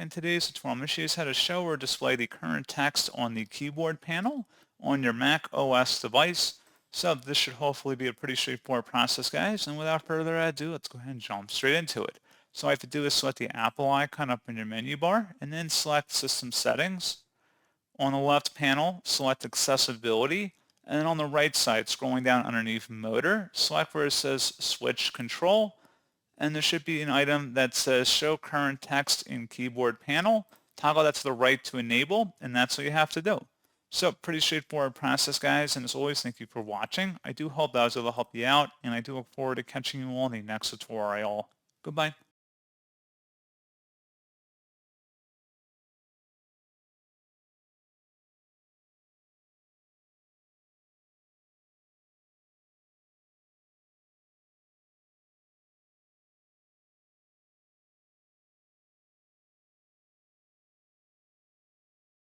In today's tutorial, I'm going to show you how to show or display the current text on the keyboard panel on your Mac OS device. So this should hopefully be a pretty straightforward process, guys. And without further ado, let's go ahead and jump straight into it. So all I have to do is select the Apple icon up in your menu bar and then select System Settings. On the left panel, select Accessibility. And then on the right side, scrolling down underneath Motor, select where it says Switch Control. And there should be an item that says show current text in keyboard panel. Toggle that to the right to enable, and that's what you have to do. So pretty straightforward process, guys, and as always, thank you for watching. I do hope that was able to help you out, and I do look forward to catching you all in the next tutorial. Goodbye.